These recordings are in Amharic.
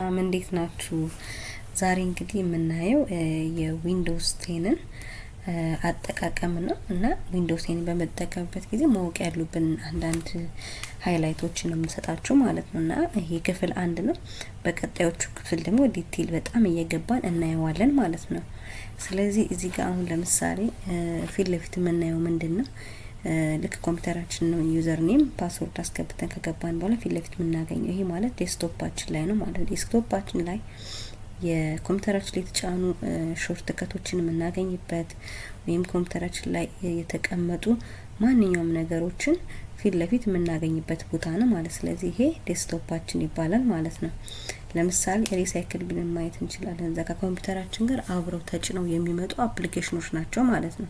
ሰላም እንዴት ናችሁ? ዛሬ እንግዲህ የምናየው የዊንዶውስ 10ን አጠቃቀም ነው እና ዊንዶውስ 10 በመጠቀምበት ጊዜ ማወቅ ያሉብን አንዳንድ ሃይላይቶችን ነው የምንሰጣችሁ ማለት ነው። እና ይሄ ክፍል 1 ነው። በቀጣዮቹ ክፍል ደግሞ ዲቴል በጣም እየገባን እናየዋለን ማለት ነው። ስለዚህ እዚህ ጋር አሁን ለምሳሌ ፊት ለፊት የምናየው ምንድነው? ልክ ኮምፒውተራችን ነው ዩዘር ኔም ፓስወርድ አስገብተን ከገባን በኋላ ፊት ለፊት የምናገኘው ይሄ ማለት ዴስክቶፓችን ላይ ነው ማለት ነው። ዴስክቶፓችን ላይ የኮምፒውተራችን ላይ የተጫኑ ሾርት ከቶችን የምናገኝበት ወይም ኮምፒውተራችን ላይ የተቀመጡ ማንኛውም ነገሮችን ፊት ለፊት የምናገኝበት ቦታ ነው ማለት። ስለዚህ ይሄ ዴስክቶፓችን ይባላል ማለት ነው። ለምሳሌ ሪሳይክል ብለን ማየት እንችላለን። እዛ ከኮምፒውተራችን ጋር አብረው ተጭነው የሚመጡ አፕሊኬሽኖች ናቸው ማለት ነው።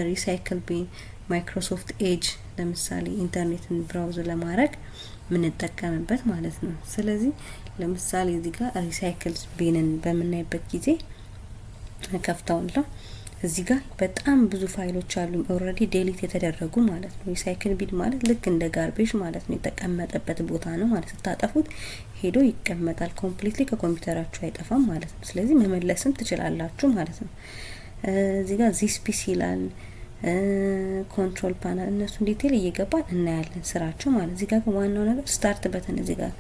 ሪሳይክል ቢን ማይክሮሶፍት ኤጅ ለምሳሌ ኢንተርኔትን ብራውዝ ለማድረግ ምንጠቀምበት ማለት ነው። ስለዚህ ለምሳሌ እዚህ ጋር ሪሳይክል ቢንን በመናይበት ጊዜ ከፍታውላ እዚህ ጋር በጣም ብዙ ፋይሎች አሉ ኦሬዲ ዴሊት የተደረጉ ማለት ነው። ሪሳይክል ቢን ማለት ልክ እንደ ጋርቤጅ ማለት ነው። የተቀመጠበት ቦታ ነው ማለት ስታጠፉት ሄዶ ይቀመጣል። ኮምፕሊትሊ ከኮምፒውተራችሁ አይጠፋም ማለት ነው። ስለዚህ መመለስም ትችላላችሁ ማለት ነው። እዚህ ጋር ዚስ ፒሲ ይላል ኮንትሮል ፓናል እነሱ ዲቴል እየገባን እናያለን ስራቸው ማለት። እዚህ ጋር ዋናው ነገር ስታርት በተን እዚህ ጋር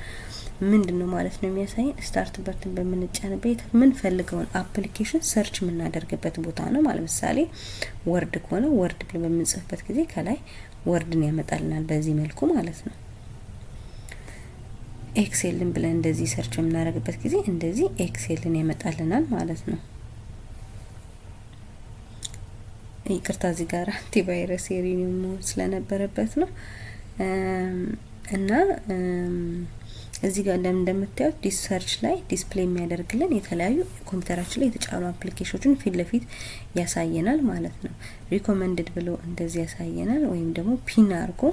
ምንድነው ማለት ነው የሚያሳየን ስታርት በተን በምንጫንበት ምን ፈልገውን አፕሊኬሽን ሰርች የምናደርግበት ቦታ ነው ማለት። ምሳሌ ወርድ ከሆነ ወርድ ብለን በምንጽፍበት ጊዜ ከላይ ወርድን ያመጣልናል በዚህ መልኩ ማለት ነው። ኤክሴልን ብለን እንደዚህ ሰርች የምናደርግበት ጊዜ እንደዚህ ኤክሴልን ያመጣልናል ማለት ነው። ይቅርታ እዚህ ጋር አንቲቫይረስ የሪኒው ስለነበረበት ነው። እና እዚህ ጋር እንደምታዩት ዲስ ሰርች ላይ ዲስፕሌይ የሚያደርግልን የተለያዩ ኮምፒውተራችን ላይ የተጫኑ አፕሊኬሽኖችን ፊት ለፊት ያሳየናል ማለት ነው። ሪኮመንድድ ብሎ እንደዚህ ያሳየናል ወይም ደግሞ ፒን አድርጎ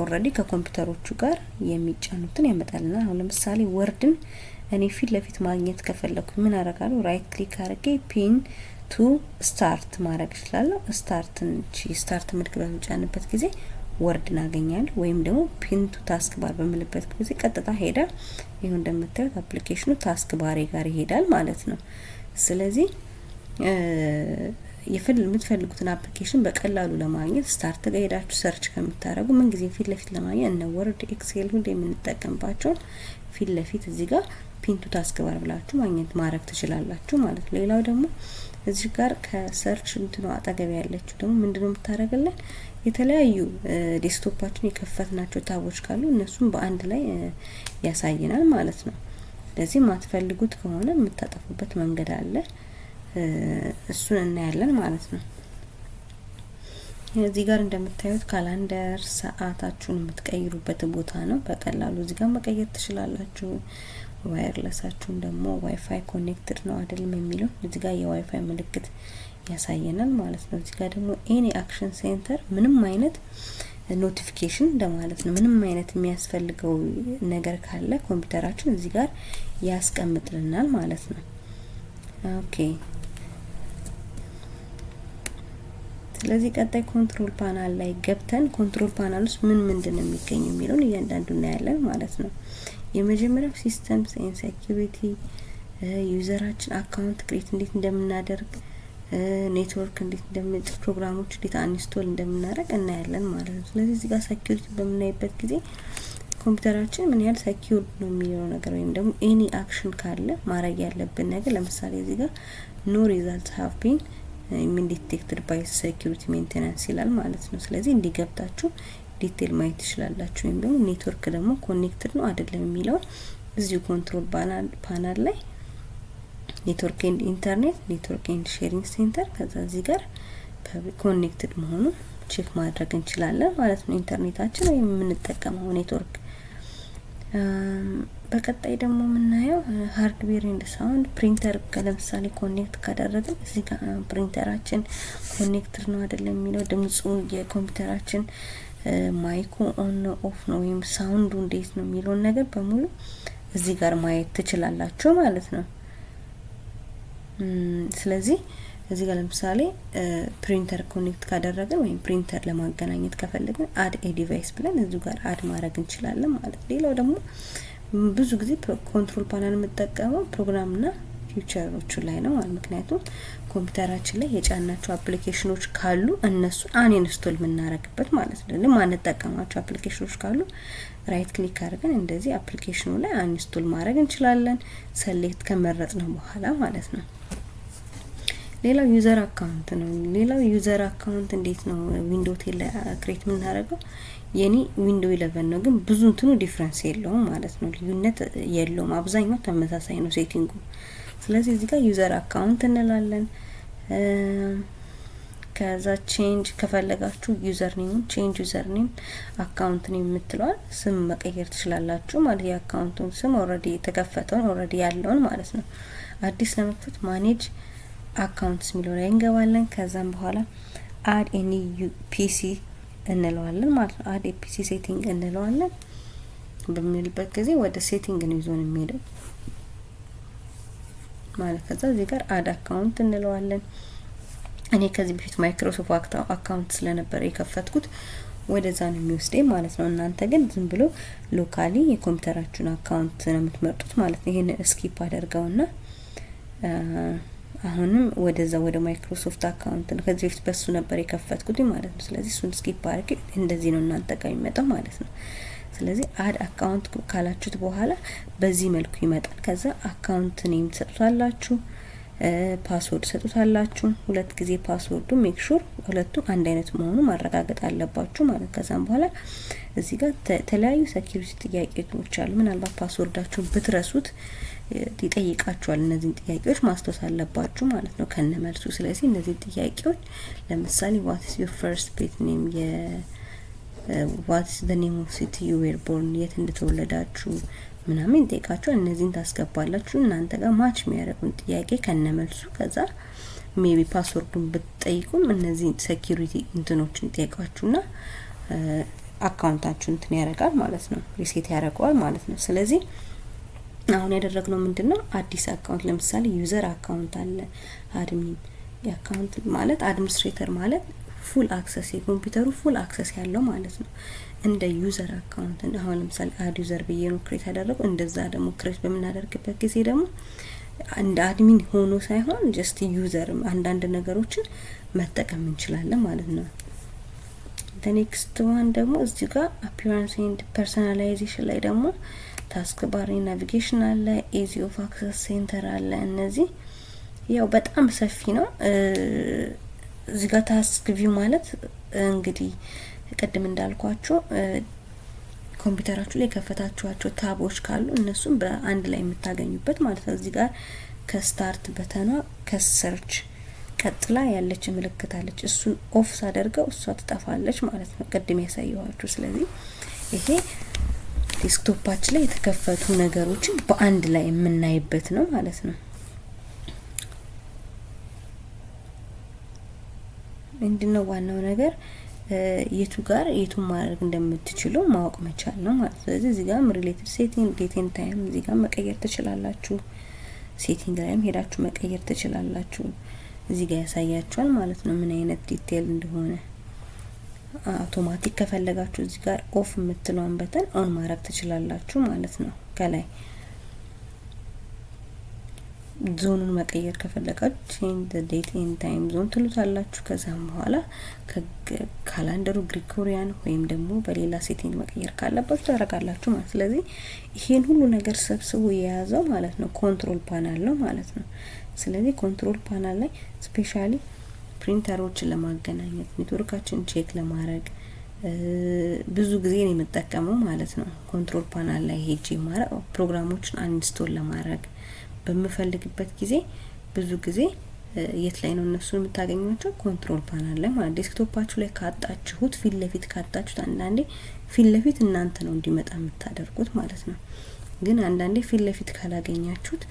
ኦሬዲ ከኮምፒውተሮቹ ጋር የሚጫኑትን ያመጣልናል። አሁን ለምሳሌ ወርድን እኔ ፊት ለፊት ማግኘት ከፈለኩ ምን አደርጋለሁ? ራይት ክሊክ አድርጌ ፒን ቱ ስታርት ማድረግ እችላለሁ። ስታርት ምልክት በምጫንበት ጊዜ ወርድ እናገኛለን። ወይም ደግሞ ፒን ቱ ታስክ ባር በምልበት ጊዜ ቀጥታ ሄዳ ይሄው እንደምታዩት አፕሊኬሽኑ ታስክ ባሬ ጋር ይሄዳል ማለት ነው። ስለዚህ የምትፈልጉትን አፕሊኬሽን በቀላሉ ለማግኘት ስታርት ጋር ሄዳችሁ ሰርች ከምታረጉ ምን ጊዜ ፊት ለፊት ለማግኘት እነ ወርድ፣ ኤክሴል ሁሉ የምንጠቀምባቸው ፊት ለፊት እዚህ ጋር ፒን ቱ ታስክ ባር ብላችሁ ማግኘት ማድረግ ትችላላችሁ ማለት ነው። ሌላው ደግሞ እዚህ ጋር ከሰርች እንትኑ አጠገብ ያለችው ደግሞ ምንድነው የምታረጋለን? የተለያዩ ዴስክቶፓችን የከፈትናቸው ታቦች ካሉ እነሱም በአንድ ላይ ያሳየናል ማለት ነው። ስለዚህ ማትፈልጉት ከሆነ የምታጠፉበት መንገድ አለ። እሱን እናያለን ማለት ነው። እዚህ ጋር እንደምታዩት ካላንደር ሰዓታችሁን የምትቀይሩበት ቦታ ነው። በቀላሉ እዚህ ጋር መቀየር ትችላላችሁ። ዋየርለሳችሁን ደግሞ ዋይፋይ ኮኔክትድ ነው አይደለም የሚለው እዚህ ጋር የዋይፋይ ምልክት ያሳየናል ማለት ነው። እዚህ ጋር ደግሞ ኤኒ አክሽን ሴንተር ምንም አይነት ኖቲፊኬሽን እንደማለት ነው። ምንም አይነት የሚያስፈልገው ነገር ካለ ኮምፒውተራችን እዚህ ጋር ያስቀምጥልናል ማለት ነው። ኦኬ ስለዚህ ቀጣይ ኮንትሮል ፓናል ላይ ገብተን ኮንትሮል ፓናል ውስጥ ምንድነው የሚገኘው የሚለውን እያንዳንዱ እናያለን ማለት ነው። የመጀመሪያው ሲስተምስ ኤንድ ሴኩሪቲ ዩዘራችን አካውንት ክሬት እንዴት እንደምናደርግ ኔትወርክ እንዴት እንደምንጭ ፕሮግራሞች እንዴት አንስቶል እንደምናደርግ እናያለን ማለት ነው። ስለዚህ እዚህ ጋር ሴኩሪቲ በምናይበት ጊዜ ኮምፒውተራችን ምን ያህል ሴኩር ነው የሚለው ነገር ወይም ደግሞ ኤኒ አክሽን ካለ ማድረግ ያለብን ነገር ለምሳሌ እዚህ ጋር ኖ ሪዛልትስ ሃቭ ቢን ዲቴክትድ ባይ ሴኩሪቲ ሜንቴናንስ ይላል ማለት ነው። ስለዚህ እንዲገብታችሁ ዲቴል ማየት ትችላላችሁ። ወይም ደግሞ ኔትወርክ ደግሞ ኮኔክትድ ነው አይደለም የሚለው እዚሁ ኮንትሮል ፓናል ላይ ኔትወርክ ኤንድ ኢንተርኔት፣ ኔትወርክ ኤንድ ሼሪንግ ሴንተር ከዛ እዚህ ጋር ኮኔክትድ መሆኑን ቼክ ማድረግ እንችላለን ማለት ነው። ኢንተርኔታችን ወይም የምንጠቀመው ኔትወርክ። በቀጣይ ደግሞ የምናየው ሃርድዌር ኤንድ ሳውንድ ፕሪንተር ለምሳሌ ኮኔክት ካደረግን እዚህ ጋር ፕሪንተራችን ኮኔክትድ ነው አይደለም የሚለው ድምጹ የኮምፒውተራችን ማይኩ ኦን ነው ኦፍ ነው ወይም ሳውንዱ እንዴት ነው የሚለውን ነገር በሙሉ እዚህ ጋር ማየት ትችላላችሁ ማለት ነው። ስለዚህ እዚህ ጋር ለምሳሌ ፕሪንተር ኮኔክት ካደረግን ወይም ፕሪንተር ለማገናኘት ከፈለግን አድ ኤ ዲቫይስ ብለን እዚህ ጋር አድ ማድረግ እንችላለን ማለት። ሌላው ደግሞ ብዙ ጊዜ ኮንትሮል ፓናል የምጠቀመው ፕሮግራምና ፊውቸሮቹ ላይ ነው ማለት ምክንያቱም ኮምፒውተራችን ላይ የጫናቸው አፕሊኬሽኖች ካሉ እነሱን አንኢንስቶል የምናረግበት ማለት ነው። ማንጠቀማቸው አፕሊኬሽኖች ካሉ ራይት ክሊክ አድርገን እንደዚህ አፕሊኬሽኑ ላይ አንኢንስቶል ማድረግ እንችላለን፣ ሰሌክት ከመረጥነው በኋላ ማለት ነው። ሌላው ዩዘር አካውንት ነው። ሌላው ዩዘር አካውንት እንዴት ነው ዊንዶው ቴል ክሬት የምናደርገው? የኔ ዊንዶው 11 ነው፣ ግን ብዙ እንትኑ ዲፍረንስ የለውም ማለት ነው። ልዩነት የለውም፣ አብዛኛው ተመሳሳይ ነው ሴቲንጉ። ስለዚህ እዚህ ጋር ዩዘር አካውንት እንላለን። ከዛ ቼንጅ ከፈለጋችሁ ዩዘር ኔም ቼንጅ ዩዘር ኔም አካውንት ኔም የምትለዋል ስም መቀየር ትችላላችሁ ማለት የአካውንቱን ስም ኦሬዲ የተከፈተውን ኦሬዲ ያለውን ማለት ነው። አዲስ ለመክፈት ማኔጅ አካውንትስ የሚለው ላይ እንገባለን። ከዛም በኋላ አድ ኤኒ ፒሲ እንለዋለን ማለት ነው። አድ ፒሲ ሴቲንግ እንለዋለን። በሚልበት ጊዜ ወደ ሴቲንግ ነው ይዞን የሚሄደው ማለት። ከዛ እዚህ ጋር አድ አካውንት እንለዋለን። እኔ ከዚህ በፊት ማይክሮሶፍት አካውንት ስለነበረ የከፈትኩት ወደዛ ነው የሚወስደኝ ማለት ነው። እናንተ ግን ዝም ብሎ ሎካሊ የኮምፒውተራችሁን አካውንት ነው የምትመርጡት ማለት ነው። ይሄን ስኪፕ አደርገውና አሁንም ወደዛ ወደ ማይክሮሶፍት አካውንት ነው ከዚህ በፊት በሱ ነበር የከፈትኩት ማለት ነው። ስለዚህ እሱን ስኪፕ አድርጌ እንደዚህ ነው እናንተ ጋር የሚመጣው ማለት ነው። ስለዚህ አድ አካውንት ካላችሁት በኋላ በዚህ መልኩ ይመጣል። ከዛ አካውንት ኔም ትሰጡታላችሁ፣ ፓስወርድ ሰጡታላችሁ። ሁለት ጊዜ ፓስወርዱ ሜክ ሹር ሁለቱ አንድ አይነት መሆኑ ማረጋገጥ አለባችሁ ማለት። ከዛም በኋላ እዚህ ጋር ተለያዩ ሴኩሪቲ ጥያቄዎች አሉ። ምናልባት ፓስወርዳችሁን ብትረሱት ይጠይቃችኋል። እነዚህን ጥያቄዎች ማስተዋል አለባችሁ ማለት ነው ከነመልሱ። ስለዚህ እነዚህ ጥያቄዎች ለምሳሌ what is your first pet name what is the name of city you were born የት እንደተወለዳችሁ ምናምን ይጠይቃችኋል። እነዚህን ታስገባላችሁ እናንተ ጋር ማች የሚያደርጉን ጥያቄ ከነመልሱ። ከዛ ሜቢ ፓስወርዱን ብትጠይቁም እነዚህ ሴኩሪቲ እንትኖችን ይጠይቃችሁና አካውንታችሁን እንትን ያደርጋል ማለት ነው፣ ሪሴት ያደርገዋል ማለት ነው። ስለዚህ አሁን ያደረግነው ምንድነው አዲስ አካውንት ለምሳሌ ዩዘር አካውንት አለ፣ አድሚን የአካውንት ማለት አድሚኒስትሬተር ማለት ፉል አክሰስ የኮምፒውተሩ ፉል አክሰስ ያለው ማለት ነው። እንደ ዩዘር አካውንት አሁን ለምሳሌ አድ ዩዘር ብዬ ነው ክሬት ያደረገው። እንደዛ ደግሞ ክሬት በምናደርግበት ጊዜ ደግሞ እንደ አድሚን ሆኖ ሳይሆን ጀስት ዩዘር አንዳንድ ነገሮችን መጠቀም እንችላለን ማለት ነው። ኔክስት ዋን ደግሞ እዚህ ጋር አፒራንስ ኤንድ ፐርሰናላይዜሽን ላይ ደግሞ ታስክ ባር ናቪጌሽን አለ፣ ኢዚ ኦፍ አክሰስ ሴንተር አለ። እነዚህ ያው በጣም ሰፊ ነው። እዚህ ጋር ታስክ ቪው ማለት እንግዲህ ቅድም እንዳልኳችሁ ኮምፒውተራችሁ ላይ ከፈታችኋቸው ታቦች ካሉ እነሱም በአንድ ላይ የምታገኙበት ማለት ነው። እዚህ ጋር ከስታርት በተኗ ከሰርች ቀጥላ ያለች ምልክት አለች። እሱን ኦፍ ሳደርገው እሷ ትጠፋለች ማለት ነው ቅድም ያሳየኋችሁ። ስለዚህ ይሄ ዴስክቶፓችን ላይ የተከፈቱ ነገሮችን በአንድ ላይ የምናይበት ነው ማለት ነው። ምንድነው ዋናው ነገር የቱ ጋር የቱን ማድረግ እንደምትችሉ ማወቅ መቻል ነው ማለት ነው። ስለዚህ እዚህ ጋር ሪሌትድ ሴቲንግ ዴት ኤንድ ታይም እዚህ ጋር መቀየር ትችላላችሁ። ሴቲንግ ላይም ሄዳችሁ መቀየር ትችላላችሁ። እዚህ ጋር ያሳያችኋል ማለት ነው ምን አይነት ዲቴል እንደሆነ። አውቶማቲክ ከፈለጋችሁ እዚህ ጋር ኦፍ የምትለውን በተን ኦን ማድረግ ትችላላችሁ ማለት ነው። ከላይ ዞኑን መቀየር ከፈለጋችሁ ቼንጅ ዘ ዴት ኤንድ ታይም ዞን ትሉታላችሁ። ከዛም በኋላ ካላንደሩ ግሪጎሪያን ወይም ደግሞ በሌላ ሴቲንግ መቀየር ካለባችሁ ታደርጋላችሁ ማለት። ስለዚህ ይሄን ሁሉ ነገር ሰብስቦ የያዘው ማለት ነው ኮንትሮል ፓናል ነው ማለት ነው። ስለዚህ ኮንትሮል ፓናል ላይ ስፔሻሊ ፕሪንተሮችን ለማገናኘት ኔትወርካችን ቼክ ለማድረግ ብዙ ጊዜ ነው የምጠቀመው ማለት ነው። ኮንትሮል ፓናል ላይ ሄጄ ማድረግ ፕሮግራሞችን አንኢንስቶል ለማድረግ በምፈልግበት ጊዜ ብዙ ጊዜ የት ላይ ነው እነሱን የምታገኙቸው? ኮንትሮል ፓናል ላይ ማለት። ዴስክቶፓችሁ ላይ ካጣችሁት ፊት ለፊት ካጣችሁት አንዳንዴ ፊት ለፊት እናንተ ነው እንዲመጣ የምታደርጉት ማለት ነው። ግን አንዳንዴ ፊት ለፊት ካላገኛችሁት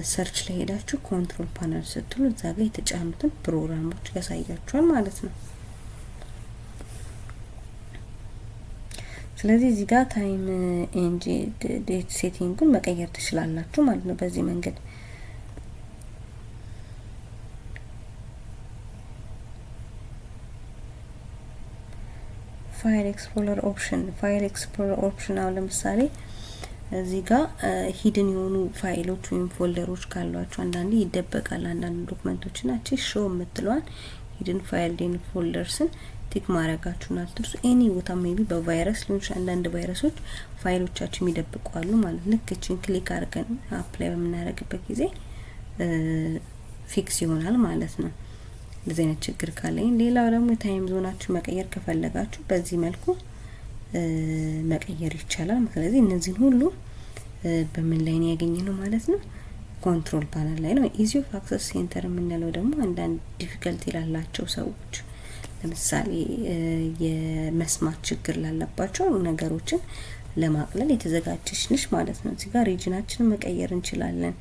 ሰርች ላይ ሄዳችሁ ኮንትሮል ፓናል ስትሉ እዛ ጋር የተጫኑትን ፕሮግራሞች ያሳያችኋል ማለት ነው። ስለዚህ እዚህ ጋር ታይም ኤንድ ዴት ሴቲንጉን መቀየር ትችላላችሁ ማለት ነው በዚህ መንገድ። ፋይል ኤክስፕሎረር ኦፕሽን አሁን ለምሳሌ እዚህ ጋር ሂድን የሆኑ ፋይሎች ወይም ፎልደሮች ካሏችሁ አንዳንዴ ይደበቃል አንዳንድ ዶክመንቶችና እቺ ሾው የምትለዋን ሂድን ፋይል ዴን ፎልደርስን ቲክ ማድረጋችሁን አትርሱ። ኤኒ ቦታ ሜቢ በቫይረስ ሊሆን አንዳንድ ቫይረሶች ፋይሎቻችን ይደብቃሉ ማለት ልክ እቺን ክሊክ አድርገን አፕላይ በምናደርግበት ጊዜ ፊክስ ይሆናል ማለት ነው። እንደዚህ አይነት ችግር ካለኝ ሌላው ደግሞ የታይም ዞናችሁ መቀየር ከፈለጋችሁ በዚህ መልኩ መቀየር ይቻላል። ስለዚህ እነዚህን ሁሉ በምን ላይ ነው ያገኘነው ማለት ነው? ኮንትሮል ፓነል ላይ ነው። ኢዚ ኦፍ አክሰስ ሴንተር የምንለው ደግሞ አንዳንድ ዲፊከልቲ ላላቸው ሰዎች ለምሳሌ የመስማት ችግር ላላባቸው ነገሮችን ለማቅለል የተዘጋጀች ነች ማለት ነው። እዚህ ጋር ሪጅናችንን መቀየር እንችላለን።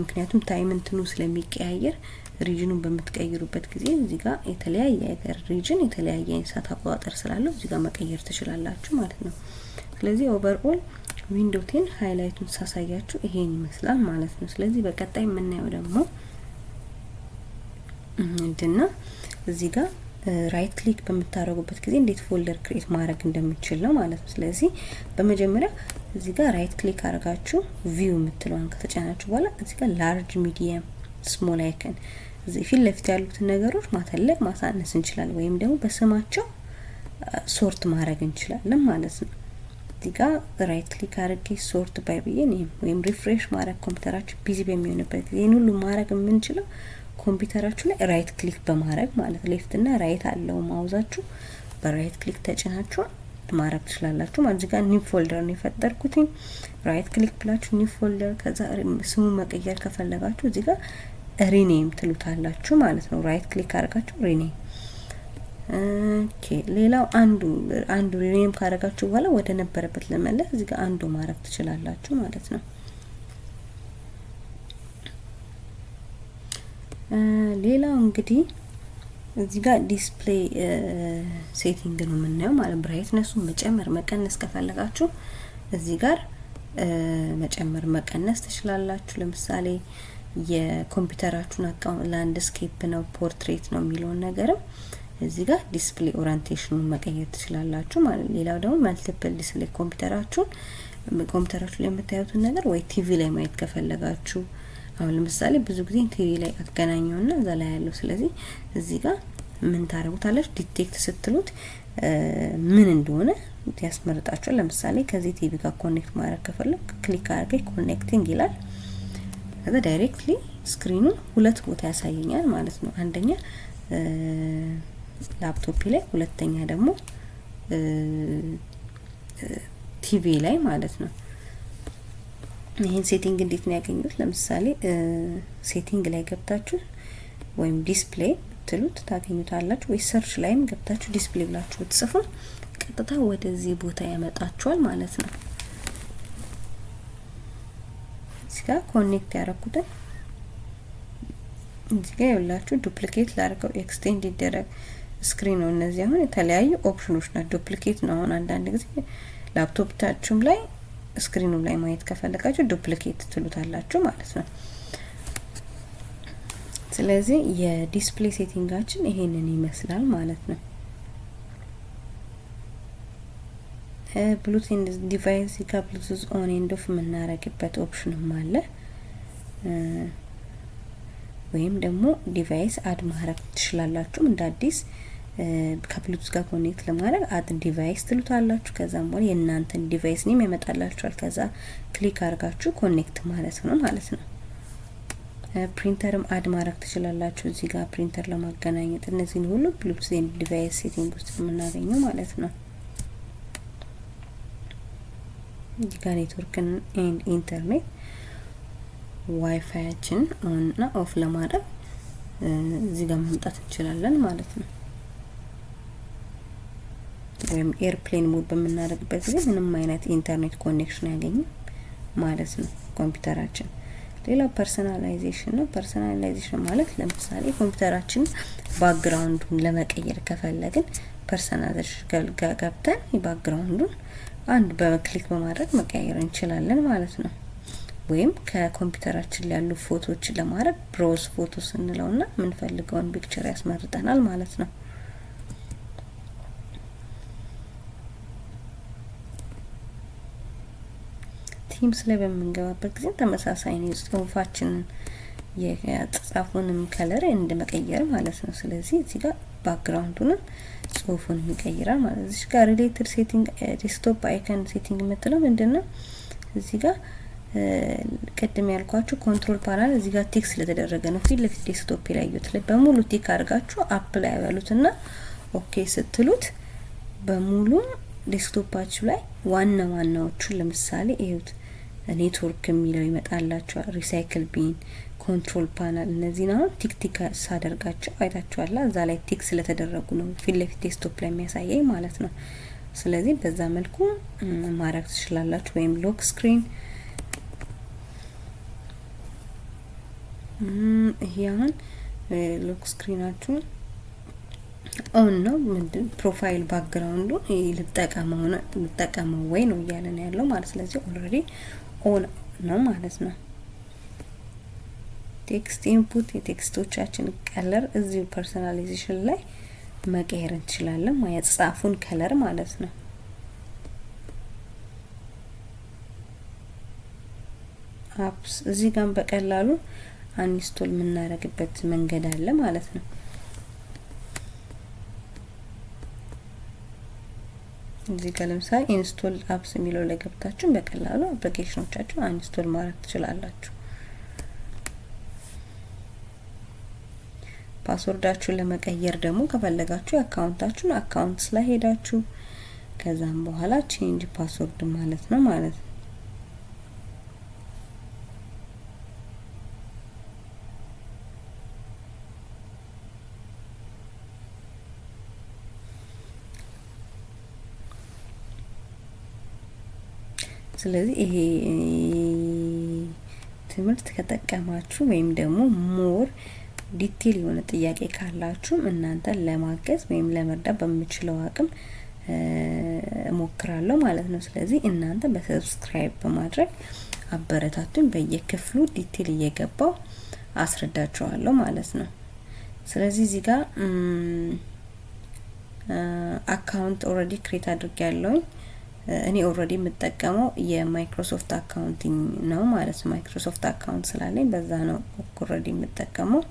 ምክንያቱም ታይም እንትኑ ስለሚቀያየር ሪጅኑን በምትቀይሩበት ጊዜ እዚህ ጋር የተለያየ አይነት ሪጅን የተለያየ ሰዓት አቆጣጠር ስላለው እዚህ ጋር መቀየር ትችላላችሁ ማለት ነው። ስለዚህ ኦቨርኦል ዊንዶው 10 ሃይላይቱን ሳሳያችሁ ይሄን ይመስላል ማለት ነው። ስለዚህ በቀጣይ የምናየው ደግሞ ምንድነው እዚህ ጋር ራይት ክሊክ በምታረጉበት ጊዜ እንዴት ፎልደር ክሬት ማድረግ እንደምትችል ነው ማለት ነው። ስለዚህ በመጀመሪያ እዚህ ጋር ራይት ክሊክ አድርጋችሁ ቪው የምትለውን ከተጫናችሁ በኋላ እዚህ ጋር ላርጅ ሚዲየም ስሞል አይከን እዚህ ፊት ለፊት ያሉትን ነገሮች ማተለቅ ማሳነስ እንችላለን ወይም ደግሞ በስማቸው ሶርት ማድረግ እንችላለን ማለት ነው። እዚህ ጋር ራይት ክሊክ አድርጌ ሶርት ባይ ብዬ ወይም ሪፍሬሽ ማድረግ ኮምፒውተራችሁ ቢዚ በሚሆንበት ጊዜ ሁሉ ማድረግ የምንችለው ኮምፒውተራችሁ ላይ ራይት ክሊክ በማድረግ ማለት ሌፍት እና ራይት አለው ማውዛችሁ በራይት ክሊክ ተጭናችሁ ማድረግ ትችላላችሁ ማለት ጋር ኒው ፎልደር ነው የፈጠርኩት። ራይት ክሊክ ብላችሁ ኒው ፎልደር ከዛ ስሙ መቀየር ከፈለጋችሁ እዚህ ጋር ሪኔም ትሉታላችሁ ማለት ነው። ራይት ክሊክ አድርጋችሁ ሪኔም ኦኬ። ሌላው አንዱ ሪኔም ካደረጋችሁ በኋላ ወደ ነበረበት ለመለስ እዚህ ጋር አንዱ ማድረግ ትችላላችሁ ማለት ነው። ሌላው እንግዲህ እዚህ ጋር ዲስፕሌይ ሴቲንግ ነው የምናየው ማለት ብራይትነሱን መጨመር መቀነስ ከፈለጋችሁ እዚህ ጋር መጨመር መቀነስ ትችላላችሁ። ለምሳሌ የኮምፒውተራችሁን አካውንት ላንድስኬፕ ነው ፖርትሬት ነው የሚለው ነገርም እዚህ ጋር ዲስፕሌይ ኦሪየንቴሽኑን መቀየር ትችላላችሁ ማለት። ሌላው ደግሞ መልቲፕል ዲስፕሌይ ኮምፒውተራችሁ ላይ የምታዩትን ነገር ወይ ቲቪ ላይ ማየት ከፈለጋችሁ አሁን ለምሳሌ ብዙ ጊዜ ቲቪ ላይ አገናኘውና እዛ ላይ ያለው ስለዚህ እዚህ ጋር ምን ታረጉታላችሁ ዲቴክት ስትሉት ምን እንደሆነ ያስመርጣችኋል። ለምሳሌ ከዚህ ቲቪ ጋር ኮኔክት ማድረግ ከፈለክ ክሊክ አድርገህ ኮኔክቲንግ ይላል። ከዛ ዳይሬክትሊ ስክሪኑን ሁለት ቦታ ያሳየኛል ማለት ነው። አንደኛ ላፕቶፕ ላይ፣ ሁለተኛ ደግሞ ቲቪ ላይ ማለት ነው። ይሄን ሴቲንግ እንዴት ነው ያገኙት? ለምሳሌ ሴቲንግ ላይ ገብታችሁ ወይም ዲስፕሌይ ብትሉት ታገኙታላችሁ። ወይ ሰርች ላይም ገብታችሁ ዲስፕሌይ ብላችሁ ብትጽፉ ቀጥታ ወደዚህ ቦታ ያመጣችኋል ማለት ነው። እዚህ ጋር ኮኔክት ያደረኩትን እዚህ ጋር ይኸውላችሁ ዱፕሊኬት ላድርገው ኤክስቴንድ ይደረግ ስክሪን ነው። እነዚህ አሁን የተለያዩ ኦፕሽኖች ናቸው። ዱፕሊኬት ነው አሁን አንዳንድ ጊዜ ላፕቶፕታችሁም ላይ ስክሪኑ ላይ ማየት ከፈለጋችሁ ዱፕሊኬት ትሉታላችሁ ማለት ነው። ስለዚህ የዲስፕሌይ ሴቲንጋችን ይሄንን ይመስላል ማለት ነው። ብሉቱዝ ዲቫይስ ጋር ብሉቱዝ ኦን ኤንድ ኦፍ የምናረግበት ኦፕሽንም አለ። ወይም ደግሞ ዲቫይስ አድ ማድረግ ትችላላችሁ እንደ አዲስ ከብሉቱዝ ጋር ኮኔክት ለማድረግ አድ ዲቫይስ ትሉታላችሁ። ከዛም በኋላ የእናንተን ዲቫይስ ኔም ያመጣላችኋል። ከዛ ክሊክ አድርጋችሁ ኮኔክት ማለት ነው ማለት ነው። ፕሪንተርም አድ ማድረግ ትችላላችሁ እዚህ ጋር ፕሪንተር ለማገናኘት። እነዚህን ሁሉ ብሉቱዝ ኤንድ ዲቫይስ ሴቲንግ ውስጥ የምናገኘው ማለት ነው። እዚህ ጋር ኔትወርክ ኤንድ ኢንተርኔት ዋይፋያችን ኦን እና ኦፍ ለማድረግ እዚህ ጋር ማምጣት እንችላለን ማለት ነው። ወይም ኤርፕሌን ሞድ በምናደርግበት ጊዜ ምንም አይነት ኢንተርኔት ኮኔክሽን ያገኝም ማለት ነው ኮምፒውተራችን። ሌላው ፐርሰናላይዜሽን ነው። ፐርሰናላይዜሽን ማለት ለምሳሌ ኮምፒውተራችን ባክግራውንዱን ለመቀየር ከፈለግን ፐርሰናላይዜሽን ገብተን የባክግራውንዱን አንድ በክሊክ በማድረግ መቀየር እንችላለን ማለት ነው። ወይም ከኮምፒውተራችን ላይ ያሉ ፎቶዎችን ለማድረግ ብሮዝ ፎቶስ እንለውና የምንፈልገውን ፒክቸር ያስመርጠናል ማለት ነው። ቲምስ ላይ በምንገባበት ጊዜ ተመሳሳይ ነው ጽሁፋችንን የጻፉንም ከለር እንደመቀየር ማለት ነው። ስለዚህ እዚህ ጋር ባክግራውንዱንም ጽሁፉን ይቀይራል ማለት ነው። እዚህ ጋር ሪሌትድ ሴቲንግ ዴስክቶፕ አይከን ሴቲንግ የምትለው ምንድነው? እዚህ ጋር ቅድም ያልኳችሁ ኮንትሮል ፓናል እዚህ ጋር ቲክ ስለተደረገ ነው። ፊት ለፊት ዴስክቶፕ ላይ ያዩት ላይ በሙሉ ቲክ አድርጋችሁ አፕላይ ያሉትና ኦኬ ስትሉት በሙሉ ዴስክቶፓችሁ ላይ ዋናዎቹ ለምሳሌ ይሁት ኔትወርክ የሚለው ይመጣላችኋል። ሪሳይክል ቢን፣ ኮንትሮል ፓናል እነዚህ ነው ቲክ ሳደርጋቸው አይታችኋል። እዛ ላይ ቲክ ስለተደረጉ ነው ፊት ለፊት ዴስክቶፕ ላይ የሚያሳየኝ ማለት ነው። ስለዚህ በዛ መልኩ ማድረግ ትችላላችሁ። ወይም ሎክ ስክሪን ይሄ አሁን ሎክ ስክሪናችሁ ኦን ነው። ምንድን ፕሮፋይል ባክግራውንዱ ልጠቀመው ወይ ነው እያለን ያለው ማለት። ስለዚህ ኦልሬዲ ኦን ነው ማለት ነው። ቴክስት ኢንፑት የቴክስቶቻችን ከለር እዚሁ ፐርሰናላይዜሽን ላይ መቀየር እንችላለን። የጻፉን ከለር ማለት ነው። አፕስ እዚህ ጋር በቀላሉ አንስቶል የምናደርግበት መንገድ አለ ማለት ነው። እዚህ ጋር ለምሳሌ ኢንስቶል አፕስ የሚለው ላይ ገብታችሁ በቀላሉ አፕሊኬሽኖቻችሁን አንስቶል ማድረግ ትችላላችሁ። ፓስወርዳችሁን ለመቀየር ደግሞ ከፈለጋችሁ የአካውንታችሁን አካውንትስ ላይ ሄዳችሁ ከዛም በኋላ ቼንጅ ፓስወርድ ማለት ነው። ስለዚህ ይሄ ትምህርት ከጠቀማችሁ ወይም ደግሞ ሞር ዲቴል የሆነ ጥያቄ ካላችሁ እናንተን ለማገዝ ወይም ለመርዳት በምችለው አቅም እሞክራለሁ ማለት ነው። ስለዚህ እናንተ በሰብስክራይብ በማድረግ አበረታቱኝ። በየክፍሉ ዲቴል እየገባው አስረዳችኋለሁ ማለት ነው። ስለዚህ እዚህ ጋር አካውንት ኦልሬዲ ክሬት አድርጌያለሁ። እኔ ኦልሬዲ የምጠቀመው የማይክሮሶፍት አካውንቲንግ ነው ማለት ነው። ማይክሮሶፍት አካውንት ስላለኝ በዛ ነው ኦልሬዲ የምጠቀመው።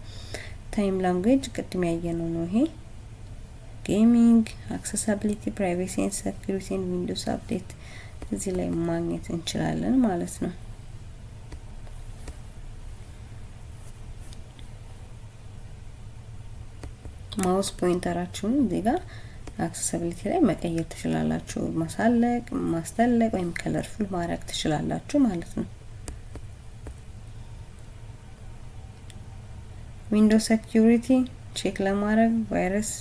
ታይም ላንጉዌጅ ቅድም ያየነው ነው ይሄ። ጌሚንግ፣ አክሰሲቢሊቲ፣ ፕራይቬሲ ኤንድ ሴኩሪቲ ኤንድ ዊንዶውስ አፕዴት እዚህ ላይ ማግኘት እንችላለን ማለት ነው። ማውስ ፖይንተራችሁን እዚህ ጋር አክሰሲቢሊቲ ላይ መቀየር ትችላላችሁ። ማሳለቅ፣ ማስተለቅ ወይም ከለርፉል ማድረግ ትችላላችሁ ማለት ነው። ዊንዶውስ ሴኩሪቲ ቼክ ለማድረግ ቫይረስ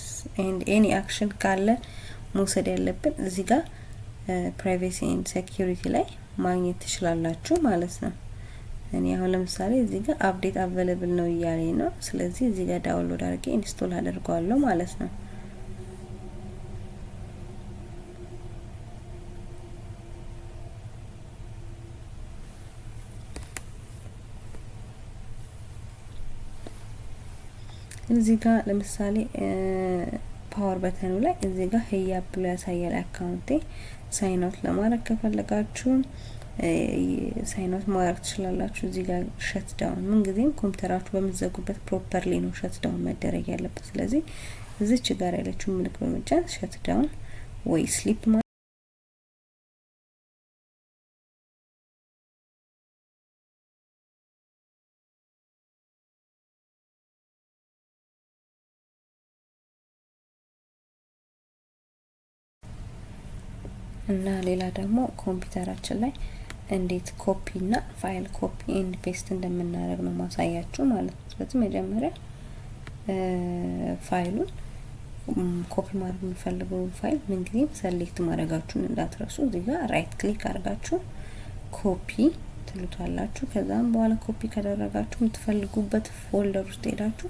ኤንድ ኤኒ አክሽን ካለ መውሰድ ያለብን እዚህ ጋር ፕራይቬሲ ኤንድ ሴኩሪቲ ላይ ማግኘት ትችላላችሁ ማለት ነው። እኔ አሁን ለምሳሌ እዚህ ጋር አፕዴት አቬለብል ነው እያለኝ ነው። ስለዚህ እዚህ ጋር ዳውንሎድ አድርጌ ኢንስቶል አደርገዋለሁ ማለት ነው። እዚህ ጋር ለምሳሌ ፓወር በተኑ ላይ እዚህ ጋር ህያብ ብሎ ያሳያል አካውንቴ። ሳይን አውት ለማድረግ ከፈለጋችሁ ሳይን አውት ማድረግ ትችላላችሁ። እዚህ ጋር ሸት ዳውን ምን ጊዜም ኮምፒውተራችሁ በምትዘጉበት ፕሮፐርሊ ነው ሸት ዳውን መደረግ ያለበት። ስለዚህ እዚች ጋር ያለችው ምልክት በመጫን ሸት ዳውን ወይ ስሊፕ እና ሌላ ደግሞ ኮምፒውተራችን ላይ እንዴት ኮፒ እና ፋይል ኮፒ ኤንድ ፔስት እንደምናደርግ ነው ማሳያችሁ ማለት ነው። ስለዚህ መጀመሪያ ፋይሉን ኮፒ ማድረግ የምፈልገው ፋይል ምን ጊዜም ሰሌክት ማድረጋችሁን እንዳትረሱ። እዚህ ጋር ራይት ክሊክ አድርጋችሁ ኮፒ ትሉታላችሁ። ከዛም በኋላ ኮፒ ካደረጋችሁ የምትፈልጉበት ፎልደር ውስጥ ሄዳችሁ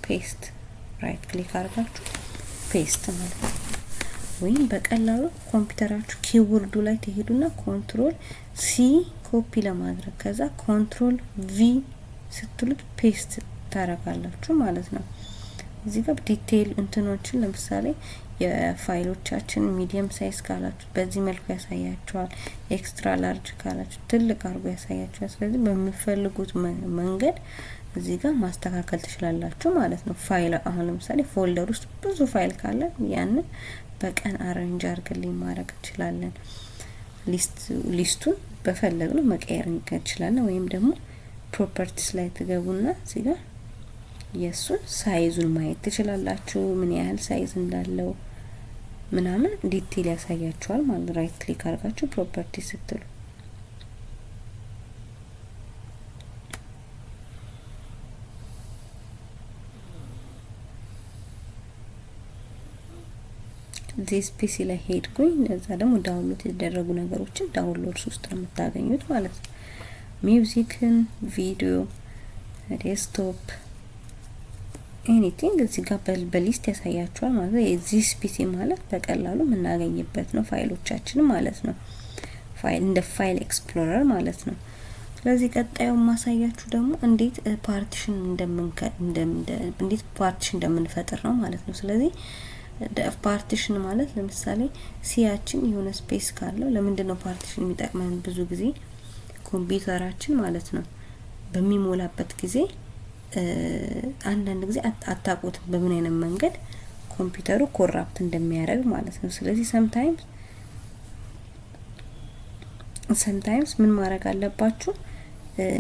ፔስት ራይት ክሊክ አድርጋችሁ ፔስት ማለት ነው። ወይም በቀላሉ ኮምፒውተራችሁ ኪቦርዱ ላይ ትሄዱና ኮንትሮል ሲ ኮፒ ለማድረግ ከዛ ኮንትሮል ቪ ስትሉት ፔስት ታረጋላችሁ ማለት ነው። እዚህ ጋር ዲቴይል እንትኖችን ለምሳሌ የፋይሎቻችን ሚዲየም ሳይዝ ካላችሁ በዚህ መልኩ ያሳያችኋል። ኤክስትራ ላርጅ ካላችሁ ትልቅ አድርጎ ያሳያችኋል። ስለዚህ በሚፈልጉት መንገድ እዚህ ጋር ማስተካከል ትችላላችሁ ማለት ነው። ፋይል አሁን ለምሳሌ ፎልደር ውስጥ ብዙ ፋይል ካለ ያንን በቀን አሬንጅ አድርገን ማድረግ እንችላለን። ሊስቱን በፈለግነው መቀየር እንችላለን። ወይም ደግሞ ፕሮፐርቲስ ላይ ትገቡና እዚህ ጋር የሱን ሳይዙን ማየት ትችላላችሁ። ምን ያህል ሳይዝ እንዳለው ምናምን ዲቴል ያሳያችኋል ማለት ራይት ክሊክ አድርጋችሁ ፕሮፐርቲስ ስትሉ ዲስ ፒሲ ላይ ሄድኩኝ። እዛ ደግሞ ዳውንሎድ የተደረጉ ነገሮችን ዳውንሎድስ ውስጥ ነው የምታገኙት ማለት ነው። ሚውዚክን፣ ቪዲዮ፣ ዴስክቶፕ ኤኒቲንግ እዚህ ጋር በሊስት ያሳያችኋል ማለት ነው። የዚህ ፒሲ ማለት በቀላሉ የምናገኝበት ነው ፋይሎቻችን ማለት ነው። ፋይል እንደ ፋይል ኤክስፕሎረር ማለት ነው። ስለዚህ ቀጣዩ ማሳያችሁ ደግሞ እንዴት ፓርቲሽን እንዴት ፓርቲሽን እንደምንፈጥር ነው ማለት ነው። ስለዚህ ፓርቲሽን ማለት ለምሳሌ ሲያችን የሆነ ስፔስ ካለው ለምንድነው ፓርቲሽን የሚጠቅመን? ብዙ ጊዜ ኮምፒውተራችን ማለት ነው በሚሞላበት ጊዜ አንዳንድ ጊዜ አታውቁትም በምን አይነት መንገድ ኮምፒውተሩ ኮራፕት እንደሚያደርግ ማለት ነው። ስለዚህ ሰምታይምስ ምን ማድረግ አለባችሁ?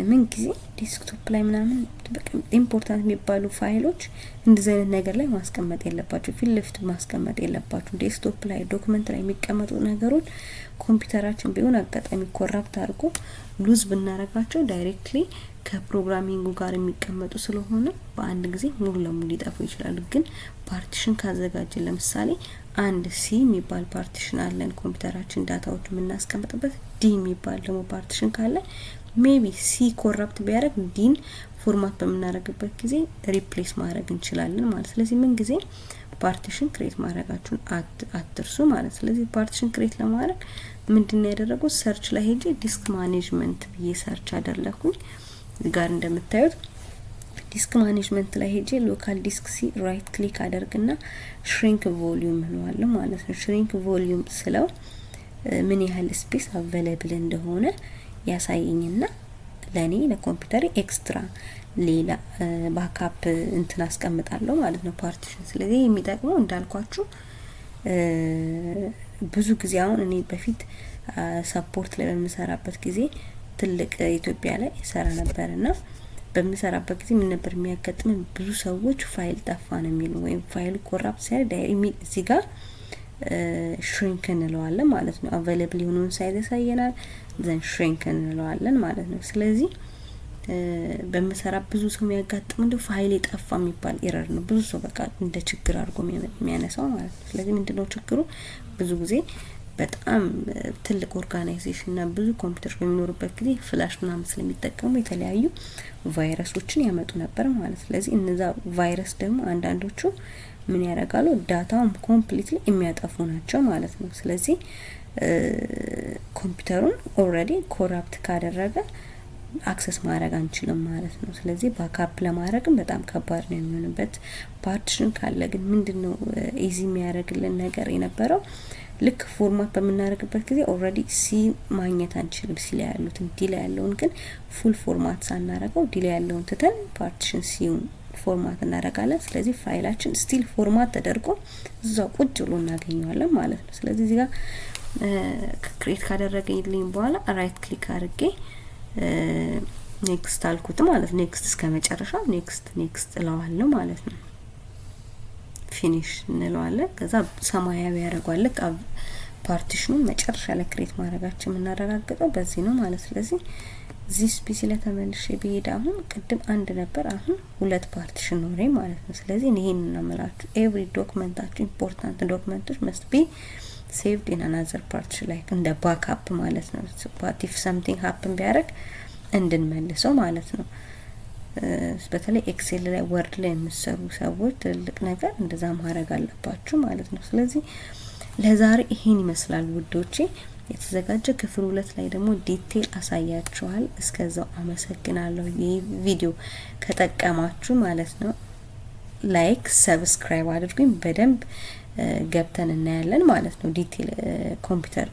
ምን ጊዜ ዴስክቶፕ ላይ ምናምን ኢምፖርታንት የሚባሉ ፋይሎች እንደዚህ አይነት ነገር ላይ ማስቀመጥ የለባችሁ፣ ፊት ለፊት ማስቀመጥ የለባችሁ። ዴስክቶፕ ላይ ዶክመንት ላይ የሚቀመጡ ነገሮች ኮምፒውተራችን ቢሆን አጋጣሚ ኮራፕት አድርጎ ሉዝ ብናረጋቸው ዳይሬክትሊ ከፕሮግራሚንጉ ጋር የሚቀመጡ ስለሆነ በአንድ ጊዜ ሙሉ ለሙሉ ሊጠፉ ይችላሉ። ግን ፓርቲሽን ካዘጋጀን ለምሳሌ አንድ ሲ የሚባል ፓርቲሽን አለን ኮምፒውተራችን ዳታዎች የምናስቀምጥበት፣ ዲ የሚባል ደግሞ ፓርቲሽን ካለ ሜቢ ሲ ኮራፕት ቢያደርግ ዲን ፎርማት በምናደርግበት ጊዜ ሪፕሌስ ማድረግ እንችላለን ማለት። ስለዚህ ምን ጊዜ ፓርቲሽን ክሬት ማድረጋችሁን አትርሱ ማለት። ስለዚህ ፓርቲሽን ክሬት ለማድረግ ምንድነው ያደረጉት? ሰርች ላይ ሄጄ ዲስክ ማኔጅመንት ብዬ ሰርች አደረኩኝ። እዚህ ጋር እንደምታዩት ዲስክ ማኔጅመንት ላይ ሄጄ ሎካል ዲስክ ሲ ራይት ክሊክ አደርግና ሽሪንክ ቮሊዩም እንለዋለን ማለት ነው። ሽሪንክ ቮሊዩም ስለው ምን ያህል ስፔስ አቬሌብል እንደሆነ ያሳየኝና ለኔ ለኮምፒውተር ኤክስትራ ሌላ ባካፕ እንትን አስቀምጣለሁ ማለት ነው ፓርቲሽን። ስለዚህ የሚጠቅመው እንዳልኳችሁ ብዙ ጊዜ አሁን እኔ በፊት ሰፖርት ላይ በምሰራበት ጊዜ ትልቅ ኢትዮጵያ ላይ ሰራ ነበርና በምሰራበት ጊዜ ምን ነበር የሚያጋጥመን? ብዙ ሰዎች ፋይል ጠፋ ነው የሚሉ ወይም ፋይል ኮራፕት ሲያደርግ እዚህ ጋር ሽሪንክ እንለዋለን ማለት ነው። አቬሌብል የሆነውን ሳይዝ ያሳየናል፣ ዘን ሽሪንክ እንለዋለን ማለት ነው። ስለዚህ በመሰራ ብዙ ሰው የሚያጋጥም እንደው ፋይል የጠፋ የሚባል ኤረር ነው። ብዙ ሰው በቃ እንደ ችግር አድርጎ የሚያነሳው ማለት ነው። ስለዚህ ምንድነው ችግሩ? ብዙ ጊዜ በጣም ትልቅ ኦርጋናይዜሽን እና ብዙ ኮምፒውተር በሚኖርበት ጊዜ ፍላሽ ምናምን ስለሚጠቀሙ የተለያዩ ቫይረሶችን ያመጡ ነበር ማለት። ስለዚህ እነዛ ቫይረስ ደግሞ አንዳንዶቹ ምን ያደርጋሉ? ዳታውን ኮምፕሊትሊ የሚያጠፉ ናቸው ማለት ነው። ስለዚህ ኮምፒውተሩን ኦልሬዲ ኮራፕት ካደረገ አክሰስ ማድረግ አንችልም ማለት ነው። ስለዚህ ባካፕ ለማድረግም በጣም ከባድ ነው የሚሆንበት። ፓርቲሽን ካለ ግን ምንድነው ኢዚ የሚያደርግልን ነገር የነበረው ልክ ፎርማት በምናደርግበት ጊዜ ኦልሬዲ ሲ ማግኘት አንችልም። ሲ ላይ ያሉትን ዲ ላይ ያለውን ግን ፉል ፎርማት ሳናረገው ዲ ላይ ያለውን ትተን ፓርቲሽን ሲውን ፎርማት እናደርጋለን። ስለዚህ ፋይላችን ስቲል ፎርማት ተደርጎ እዛው ቁጭ ብሎ እናገኘዋለን ማለት ነው። ስለዚህ እዚህ ጋር ክሬት ካደረገልኝ በኋላ ራይት ክሊክ አድርጌ ኔክስት አልኩት ማለት ነው። ኔክስት እስከ መጨረሻው ኔክስት እለዋለሁ ማለት ነው። ፊኒሽ እንለዋለን። ከዛ ሰማያዊ ያደርጋል። ፓርቲሽኑን መጨረሻ ላይ ክሬት ማድረጋችን የምናረጋግጠው በዚህ ነው ማለት። ስለዚህ ዚስ ፒሲ ላይ ተመልሼ ብሄድ አሁን ቅድም አንድ ነበር፣ አሁን ሁለት ፓርቲሽን ኖሬ ማለት ነው። ስለዚህ ይሄን ነው የምላችሁ። ኤቭሪ ዶክመንታችሁ ኢምፖርታንት ዶክመንቶች መስት ቢ saved in another partition like እንደ ባክአፕ ማለት ነው። but if something happen ቢያደርግ እንድንመልሰው ማለት ነው። በተለይ ኤክሴል ላይ ወርድ ላይ የምትሰሩ ሰዎች ትልቅ ነገር እንደዛ ማድረግ አለባችሁ ማለት ነው። ስለዚህ ለዛሬ ይሄን ይመስላል ውዶቼ። የተዘጋጀ ክፍል 2 ላይ ደግሞ ዲቴል አሳያችኋል። እስከዛው አመሰግናለሁ። ይህ ቪዲዮ ከጠቀማችሁ ማለት ነው ላይክ ሰብስክራይብ አድርጉኝ። በደንብ ገብተን እናያለን ማለት ነው ዲቴል ኮምፒውተር